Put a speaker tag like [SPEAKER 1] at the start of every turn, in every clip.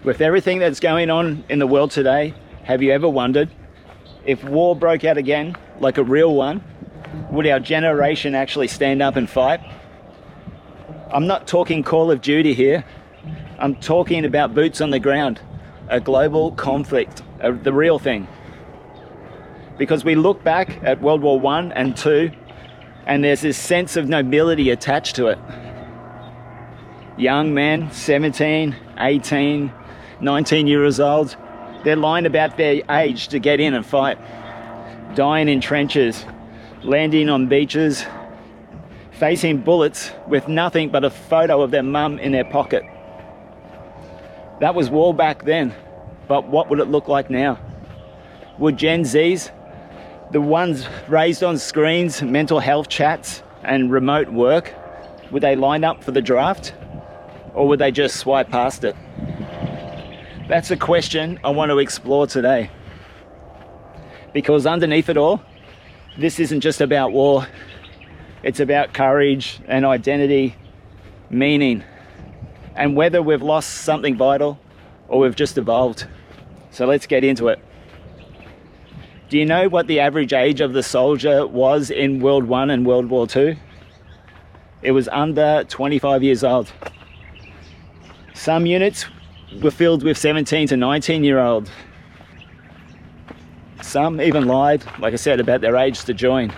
[SPEAKER 1] With everything that's going on in the world today, have you ever wondered if war broke out again, like a real one, would our generation actually stand up and fight? I'm not talking Call of Duty here. I'm talking about boots on the ground, a global conflict, the real thing. Because we look back at World War I and II, and there's this sense of nobility attached to it. Young men, 17, 18, 19 years old, they're lying about their age to get in and fight, dying in trenches, landing on beaches, facing bullets with nothing but a photo of their mum in their pocket. That was war back then, but what would it look like now? Would Gen Zs, the ones raised on screens, mental health chats and remote work, would they line up for the draft? Or would they just swipe past it? That's a question I want to explore today. Because underneath it all, this isn't just about war. It's about courage and identity, meaning, and whether we've lost something vital or we've just evolved. So let's get into it. Do you know what the average age of the soldier was in World War I and World War II? It was under 25 years old. Some units were filled with 17 to 19-year-olds. Some even lied, like I said, about their age to join.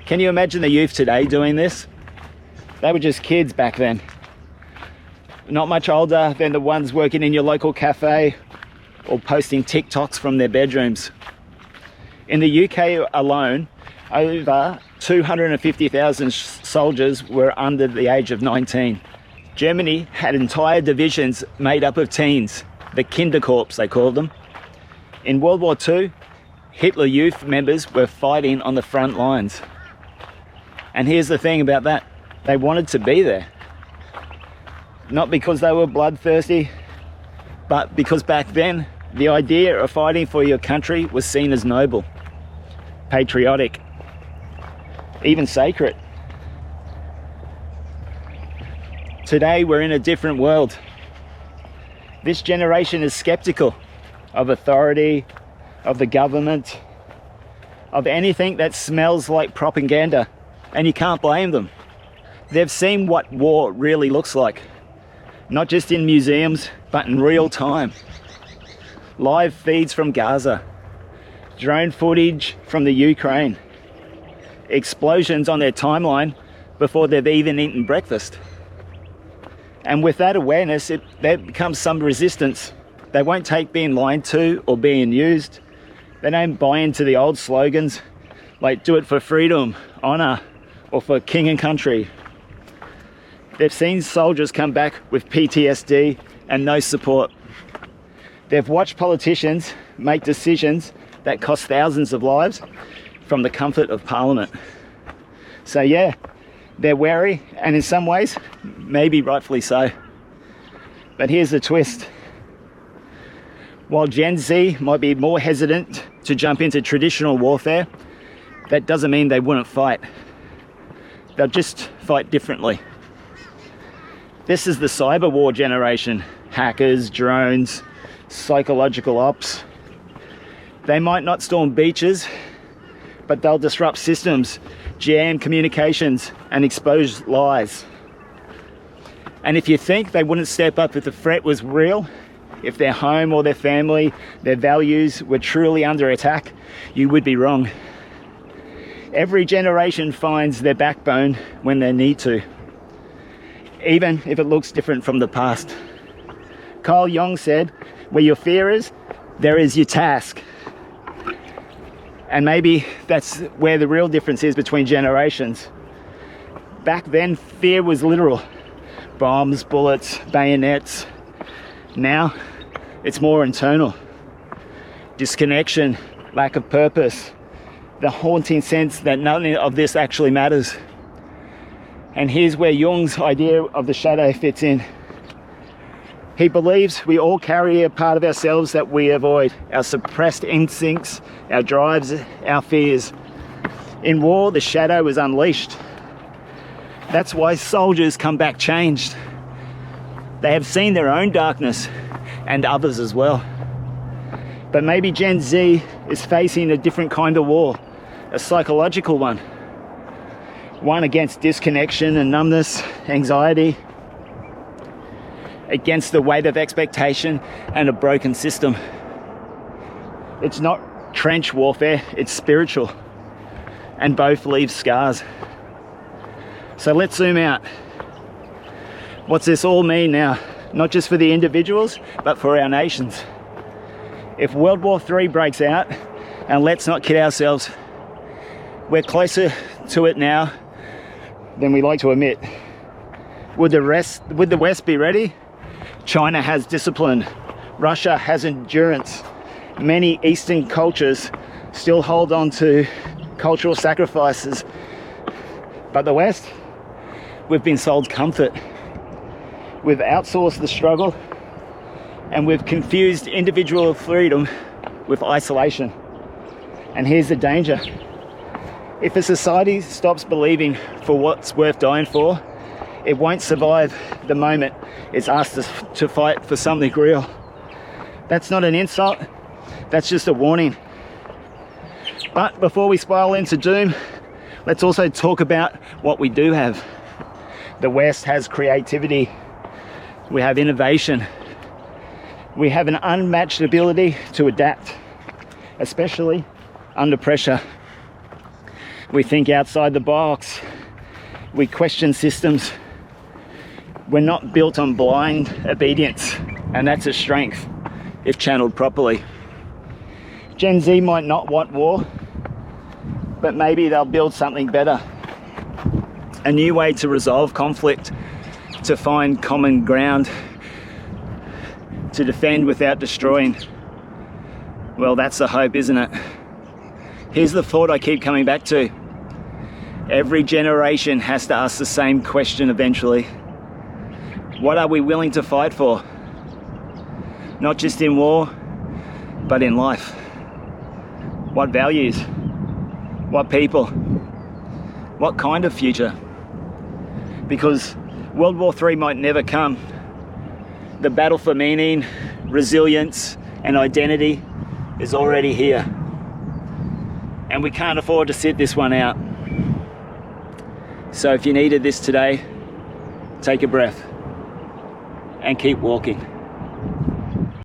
[SPEAKER 1] Can you imagine the youth today doing this? They were just kids back then. Not much older than the ones working in your local cafe or posting TikToks from their bedrooms. In the UK alone, over 250,000 soldiers were under the age of 19. Germany had entire divisions made up of teens, the Kinderkorps they called them. In World War II, Hitler Youth members were fighting on the front lines. And here's the thing about that, they wanted to be there. Not because they were bloodthirsty, but because back then, the idea of fighting for your country was seen as noble, patriotic, even sacred. Today, we're in a different world. This generation is skeptical of authority, of the government, of anything that smells like propaganda, and you can't blame them. They've seen what war really looks like, not just in museums, but in real time. Live feeds from Gaza, drone footage from the Ukraine, explosions on their timeline before they've even eaten breakfast. And with that awareness, there becomes some resistance. They won't take being lied to or being used. They don't buy into the old slogans like do it for freedom, honor, or for king and country. They've seen soldiers come back with PTSD and no support. They've watched politicians make decisions that cost thousands of lives from the comfort of Parliament. So yeah, they're wary, and in some ways, maybe rightfully so. But here's the twist. While Gen Z might be more hesitant to jump into traditional warfare, that doesn't mean they wouldn't fight. They'll just fight differently. This is the cyber war generation. Hackers, drones, psychological ops. They might not storm beaches, but they'll disrupt systems, jam communications, and expose lies. And if you think they wouldn't step up if the threat was real, if their home or their family, their values were truly under attack, you would be wrong. Every generation finds their backbone when they need to, even if it looks different from the past. Carl Jung said, where your fear is, there is your task. And maybe that's where the real difference is between generations. Back then, fear was literal. Bombs, bullets, bayonets. Now, it's more internal. Disconnection, lack of purpose, the haunting sense that none of this actually matters. And here's where Jung's idea of the shadow fits in. He believes we all carry a part of ourselves that we avoid, our suppressed instincts, our drives, our fears. In war, the shadow is unleashed. That's why soldiers come back changed. They have seen their own darkness, and others as well. But maybe Gen Z is facing a different kind of war, a psychological one. One against disconnection and numbness, anxiety, against the weight of expectation and a broken system. It's not trench warfare, it's spiritual, and both leave scars. So let's zoom out. What's this all mean now? Not just for the individuals, but for our nations. If World War III breaks out, and let's not kid ourselves, we're closer to it now than we like to admit. Would the West be ready? China has discipline. Russia has endurance. Many Eastern cultures still hold on to cultural sacrifices. But the West, we've been sold comfort. We've outsourced the struggle, and we've confused individual freedom with isolation. And here's the danger. If a society stops believing for what's worth dying for, it won't survive the moment it's asked us to fight for something real. That's not an insult, that's just a warning. But before we spiral into doom, let's also talk about what we do have. The West has creativity, we have innovation, we have an unmatched ability to adapt, especially under pressure. We think outside the box, we question systems. We're not built on blind obedience, and that's a strength if channeled properly. Gen Z might not want war, but maybe they'll build something better. A new way to resolve conflict, to find common ground, to defend without destroying. Well, that's the hope, isn't it? Here's the thought I keep coming back to. Every generation has to ask the same question eventually. What are we willing to fight for? Not just in war, but in life. What values? What people? What kind of future? Because World War III might never come. The battle for meaning, resilience, and identity is already here. And we can't afford to sit this one out. So if you needed this today, take a breath and keep walking.